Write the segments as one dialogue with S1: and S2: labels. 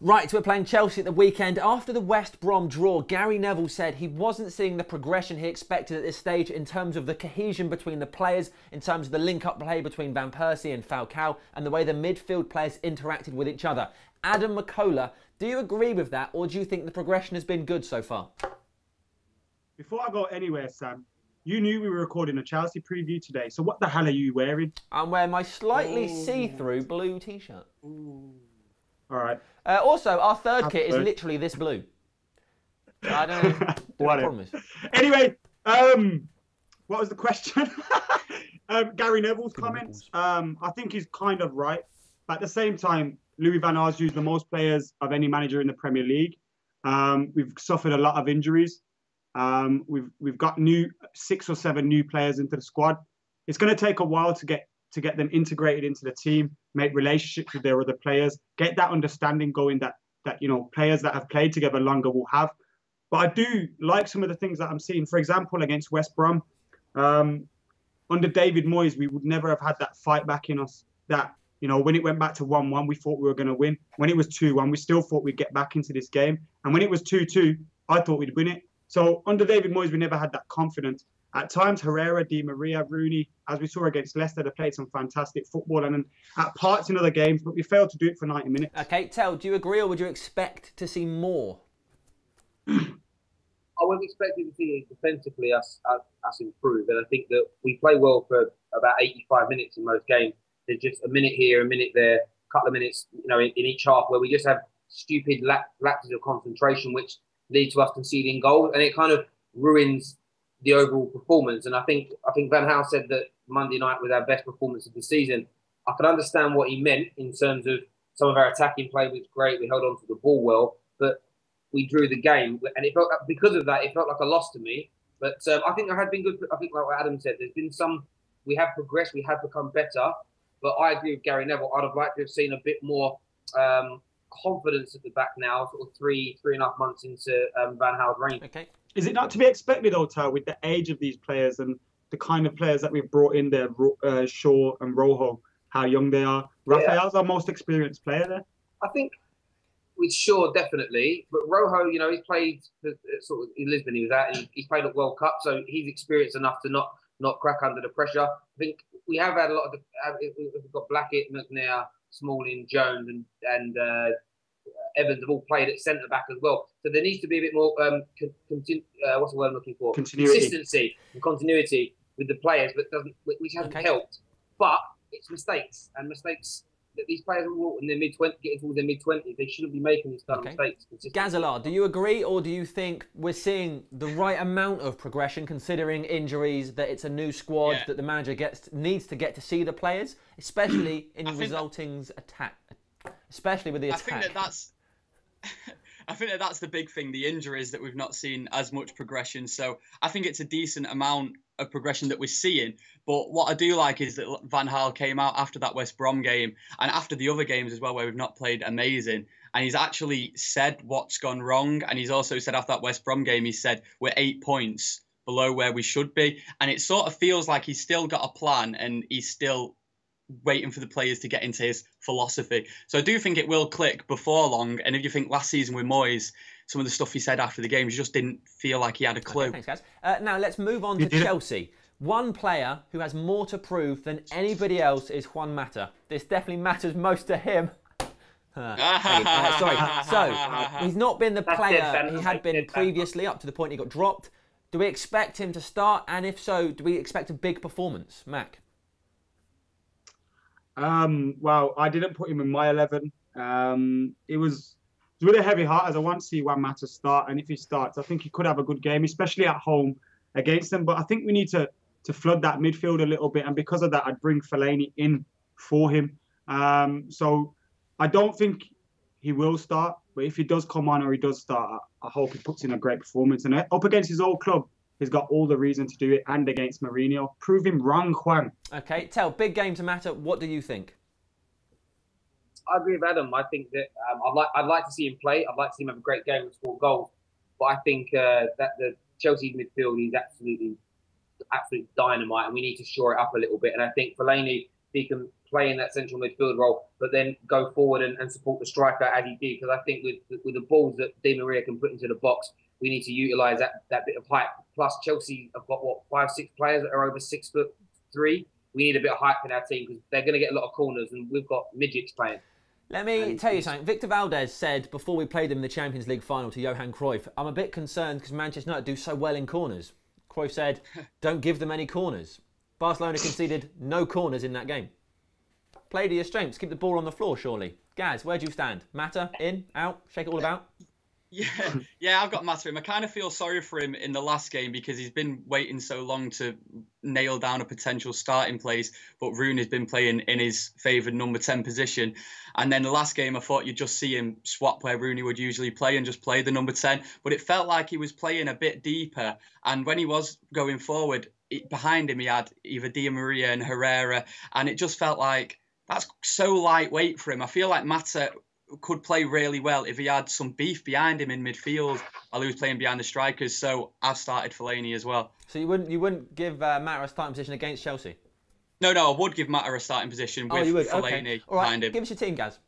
S1: Right, so we're playing Chelsea at the weekend. After the West Brom draw, Gary Neville said he wasn't seeing the progression he expected at this stage in terms of the cohesion between the players, in terms of the link-up play between Van Persie and Falcao, and the way the midfield players interacted with each other. Adam McCullough, do you agree with that, or do you think the progression has been good so far?
S2: Before I go anywhere, Sam, you knew we were recording a Chelsea preview today, so what the hell are you wearing?
S1: I'm wearing my slightly see-through blue t-shirt.
S2: All right.
S1: Also, our third kit is literally this blue. So I don't know what the problem is.
S2: Anyway, what was the question? Gary Neville's comments. I think he's kind of right. At the same time, Louis van Gaal's used the most players of any manager in the Premier League. We've suffered a lot of injuries. We've got 6 or 7 new players into the squad. It's going to take a while to get them integrated into the team, make relationships with their other players, get that understanding going that players that have played together longer will have. But I do like some of the things that I'm seeing. For example, against West Brom, under David Moyes, we would never have had that fight back in us. That when it went back to 1-1, we thought we were going to win. When it was 2-1, we still thought we'd get back into this game. And when it was 2-2, I thought we'd win it. So under David Moyes, we never had that confidence. At times, Herrera, Di Maria, Rooney, as we saw against Leicester, they played some fantastic football and at parts in other games, but we failed to do it for 90 minutes.
S1: Okay, Tel, do you agree or would you expect to see more?
S3: I was expecting to see defensively us improve, and I think that we play well for about 85 minutes in most games. There's just a minute here, a minute there, a couple of minutes, in each half where we just have stupid lapses of concentration, which lead to us conceding goals, and it kind of ruins the overall performance. And I think Van Gaal said that Monday night was our best performance of the season. I can understand what he meant in terms of some of our attacking play was great. We held on to the ball well, but we drew the game, and it felt because of that, it felt like a loss to me. But I think I had been good. I think, like what Adam said, there's been we have progressed, we have become better. But I agree with Gary Neville. I'd have liked to have seen a bit more confidence at the back now, sort of 3.5 months into Van Gaal's reign.
S1: Okay.
S2: Is it not to be expected, though, Tal, with the age of these players and the kind of players that we've brought in there, Shaw and Rojo, how young they are? Rafael's our most experienced player there.
S3: I think with Shaw, definitely. But Rojo, he's played sort of in Lisbon. He was at. He's played at World Cup, so he's experienced enough to not crack under the pressure. I think we have had a lot of. We've got Blackett, McNair, Smalling, Jones, and Evans have all played at centre back as well. So there needs to be a bit more what's the word I'm looking for? Consistency and continuity with the players, but which hasn't helped. But it's mistakes that these players are all in their mid-20s, getting towards their mid-20s. They shouldn't be making these kind of mistakes.
S1: Gazzalar, do you agree, or do you think we're seeing the right amount of progression, considering injuries, that it's a new squad, that the manager needs to get to see the players, especially in resulting's attack, especially with the attack?
S4: I think that's the big thing, the injuries, that we've not seen as much progression. So I think it's a decent amount of progression that we're seeing. But what I do like is that Van Gaal came out after that West Brom game and after the other games as well, where we've not played amazing. And he's actually said what's gone wrong. And he's also said after that West Brom game, he said we're 8 points below where we should be. And it sort of feels like he's still got a plan and he's still waiting for the players to get into his philosophy. So I do think it will click before long. And if you think last season with Moyes, some of the stuff he said after the game, he just didn't feel like he had a clue.
S1: Okay, thanks, guys. Now let's move on to Chelsea. One player who has more to prove than anybody else is Juan Mata. This definitely matters most to him. Sorry. So, he's not been the player he had been previously up to the point he got dropped. Do we expect him to start? And if so, do we expect a big performance? Mac?
S2: Well, I didn't put him in my 11. It was with a heavy heart, as I want to see Juan Mata start. And if he starts, I think he could have a good game, especially at home against them. But I think we need to flood that midfield a little bit. And because of that, I'd bring Fellaini in for him. So I don't think he will start. But if he does come on or he does start, I hope he puts in a great performance. And up against his old club, he's got all the reason to do it. And against Mourinho. Prove him wrong, Juan.
S1: Okay, Tel, big game to Mata. What do you think?
S3: I agree with Adam. I think that I'd like to see him play. I'd like to see him have a great game and score goals. But I think that the Chelsea midfield is absolute dynamite, and we need to shore it up a little bit. And I think Fellaini, if he can play in that central midfield role, but then go forward and support the striker as he did. Because I think with the balls that Di Maria can put into the box, we need to utilise that bit of height. Plus, Chelsea have got, 5, 6 players that are over 6'3". We need a bit of height in our team because they're going to get a lot of corners, and we've got midgets playing.
S1: Let me tell you something. Victor Valdez said before we played them in the Champions League final to Johan Cruyff, I'm a bit concerned because Manchester United do so well in corners. Cruyff said, don't give them any corners. Barcelona conceded no corners in that game. Play to your strengths. Keep the ball on the floor, surely. Gaz, where do you stand? Mata, in, out, shake it all about?
S4: Yeah, I've got Mata him. I kind of feel sorry for him in the last game because he's been waiting so long to nail down a potential starting place, but Rooney's been playing in his favoured number 10 position. And then the last game, I thought you'd just see him swap where Rooney would usually play and just play the number 10. But it felt like he was playing a bit deeper. And when he was going forward, behind him he had either Di Maria and Herrera. And it just felt like that's so lightweight for him. I feel like Mata could play really well if he had some beef behind him in midfield while he was playing behind the strikers. So I've started Fellaini as well.
S1: So you wouldn't give Mata a starting position against Chelsea?
S4: No, I would give Mata a starting position with Fellaini behind him.
S1: Give us your team, Gaz.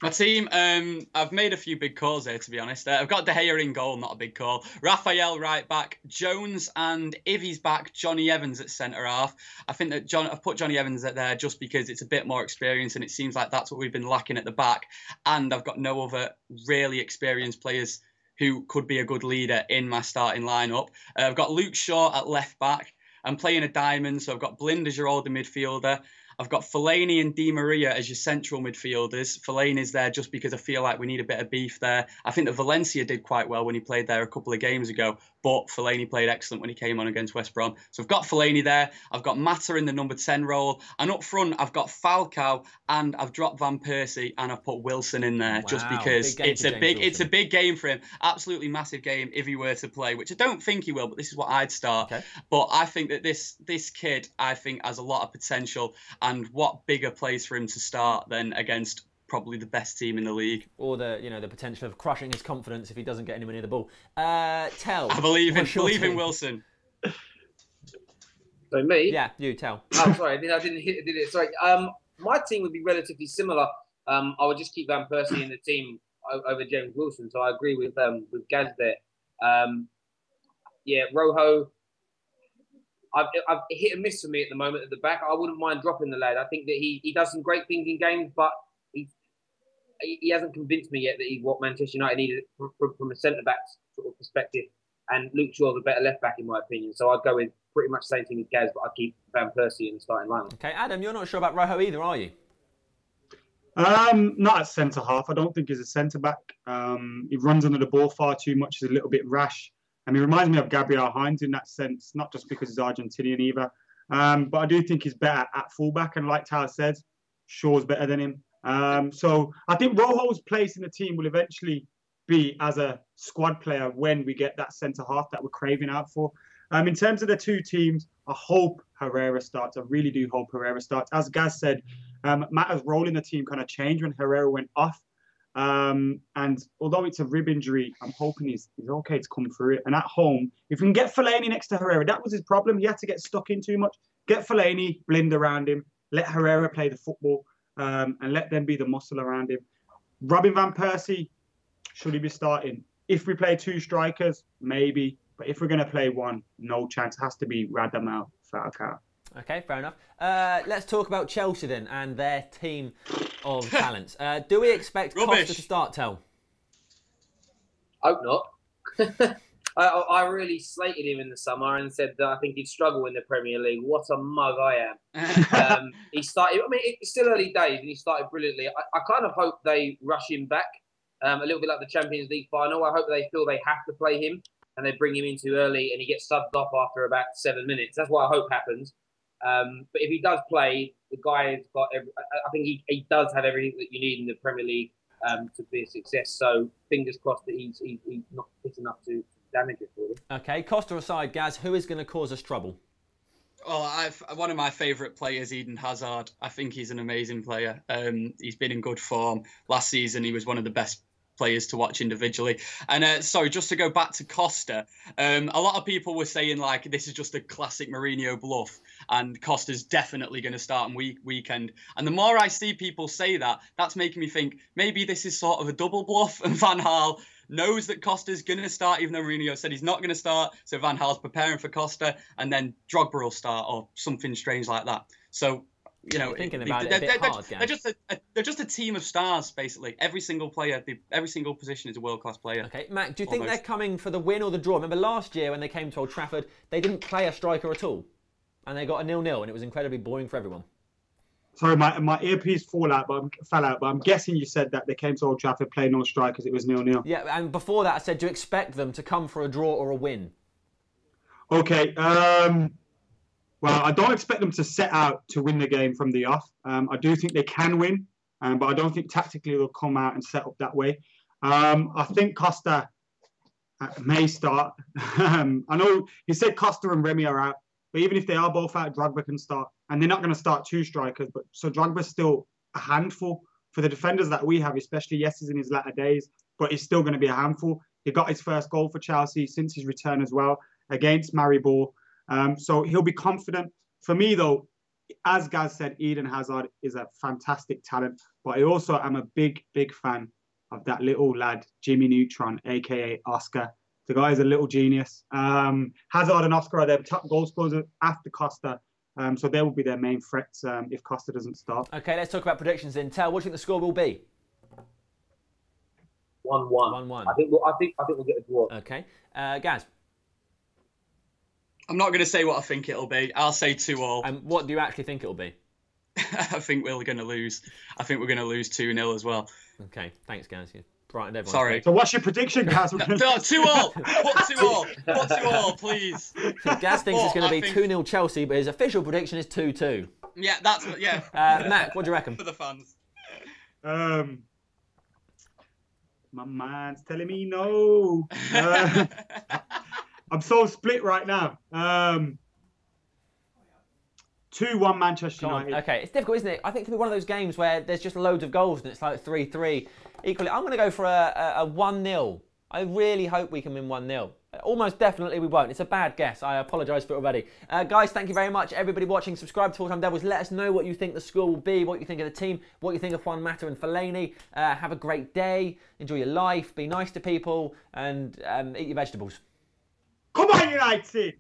S4: My team, I've made a few big calls there, to be honest. I've got De Gea in goal, not a big call. Raphael right back, Jones, and if he's back, Johnny Evans at centre half. I think that I've put Johnny Evans at there just because it's a bit more experience and it seems like that's what we've been lacking at the back. And I've got no other really experienced players who could be a good leader in my starting lineup. I've got Luke Shaw at left back. I'm playing a diamond, so I've got Blind as your older midfielder. I've got Fellaini and Di Maria as your central midfielders. Fellaini's there just because I feel like we need a bit of beef there. I think that Valencia did quite well when he played there a couple of games ago, but Fellaini played excellent when he came on against West Brom. So I've got Fellaini there. I've got Mata in the number 10 role. And up front, I've got Falcao and I've dropped Van Persie and I've put Wilson in there just because it's a big game for him. Absolutely massive game if he were to play, which I don't think he will, but this is what I'd start. Okay. But I think that this kid, I think, has a lot of potential. And what bigger place for him to start than against probably the best team in the league, or
S1: the potential of crushing his confidence if he doesn't get anywhere near the ball. Tell.
S4: I believe in Wilson.
S3: So me?
S1: Yeah, you tell.
S3: Oh, sorry, I didn't hit it. Sorry. My team would be relatively similar. I would just keep Van Persie in the team over James Wilson. So I agree with Gaz there. Rojo. I've hit and miss for me at the moment at the back. I wouldn't mind dropping the lad. I think that he does some great things in games, but he hasn't convinced me yet that he's what Manchester United needed from a centre-back sort of perspective. And Luke Shaw's a better left-back in my opinion. So I'd go with pretty much the same thing as Gaz, but I'd keep Van Persie in the starting lineup.
S1: Okay, Adam, you're not sure about Rojo either, are you?
S2: Not at centre-half. I don't think he's a centre-back. He runs under the ball far too much. He's a little bit rash. And he reminds me of Gabriel Heinz in that sense, not just because he's Argentinian either. But I do think he's better at fullback. And like Tal said, Shaw's better than him. So I think Rojo's place in the team will eventually be as a squad player when we get that centre-half that we're craving out for. In terms of the two teams, I hope Herrera starts. I really do hope Herrera starts. As Gaz said, Mata's role in the team kind of changed when Herrera went off. And although it's a rib injury, I'm hoping he's okay to come through it. And at home, if we can get Fellaini next to Herrera, that was his problem. He had to get stuck in too much. Get Fellaini, Blind around him, let Herrera play the football, and let them be the muscle around him. Robin Van Persie, should he be starting? If we play two strikers, maybe. But if we're going to play one, no chance. It has to be Radamel Falcao.
S1: Okay, fair enough. Let's talk about Chelsea then and their team of talents. Do we expect Costa to start, Tel?
S3: Hope not. I really slated him in the summer and said that I think he'd struggle in the Premier League. What a mug I am. He started, I mean, it's still early days and he started brilliantly. I kind of hope they rush him back, a little bit like the Champions League final. I hope they feel they have to play him and they bring him in too early and he gets subbed off after about 7 minutes. That's what I hope happens. But if he does play, the guy has got I think he does have everything that you need in the Premier League to be a success. So fingers crossed that he's not fit enough to damage it for them.
S1: Okay, Costa aside, Gaz, who is going to cause us trouble?
S4: Oh, one of my favourite players, Eden Hazard. I think he's an amazing player. He's been in good form. Last season, he was one of the best players to watch individually. And sorry, just to go back to Costa, a lot of people were saying like this is just a classic Mourinho bluff, and Costa's definitely going to start on weekend. And the more I see people say that, that's making me think maybe this is sort of a double bluff, and Van Gaal knows that Costa's going to start, even though Mourinho said he's not going to start. So Van Gaal's preparing for Costa, and then Drogba will start, or something strange like that. So, you know, they're just a team of stars, basically. Every single player, every single position is a world-class player.
S1: Okay, Mac, do you think they're coming for the win or the draw? Remember last year when they came to Old Trafford, they didn't play a striker at all, and they got a 0-0, and it was incredibly boring for everyone.
S2: Sorry, my earpiece fell out, but I'm guessing you said that they came to Old Trafford playing no strikers. It was 0-0.
S1: Yeah, and before that I said, do you expect them to come for a draw or a win?
S2: Okay, well, I don't expect them to set out to win the game from the off. I do think they can win, but I don't think tactically they'll come out and set up that way. I think Costa may start. I know you said Costa and Remy are out, but even if they are both out, Drogba can start. And they're not going to start two strikers, but so Drogba's still a handful for the defenders that we have, especially Yes is in his latter days, but he's still going to be a handful. He got his first goal for Chelsea since his return as well against Maribor. So he'll be confident. For me, though, as Gaz said, Eden Hazard is a fantastic talent, but I also am a big, big fan of that little lad, Jimmy Neutron, a.k.a. Oscar. The guy is a little genius. Hazard and Oscar are their top goal scorers after Costa. So they will be their main threats if Costa doesn't start.
S1: Okay, let's talk about predictions then. Tel, what do you think the score will be?
S3: 1-1.
S1: 1-1.
S3: I think we'll get a draw.
S1: Okay. Gaz?
S4: I'm not going to say what I think it'll be. I'll say 2-2.
S1: And what do you actually think it'll be?
S4: I think we're going to lose. I think we're going to lose 2-0 as well.
S1: Okay, thanks, Gaz. You brightened everyone.
S4: Sorry.
S2: So what's your prediction, Gaz?
S4: 2-2. Put 2-2. Put 2-2, please.
S1: So Gaz thinks it's going to be 2-0 Chelsea, but his official prediction is 2-2.
S4: Yeah, that's yeah.
S1: Mac, what do you reckon?
S4: For the fans.
S2: My mind's telling me no. I'm so split right now. 2-1 Manchester United.
S1: Okay, it's difficult, isn't it? I think it'll be one of those games where there's just loads of goals and it's like 3-3. Equally, I'm going to go for a 1-0. I really hope we can win 1-0. Almost definitely we won't. It's a bad guess. I apologise for it already. Guys, thank you very much. Everybody watching, subscribe to Full-Time Devils. Let us know what you think the score will be, what you think of the team, what you think of Juan Mata and Fellaini. Have a great day. Enjoy your life. Be nice to people and eat your vegetables.
S2: Come on, United!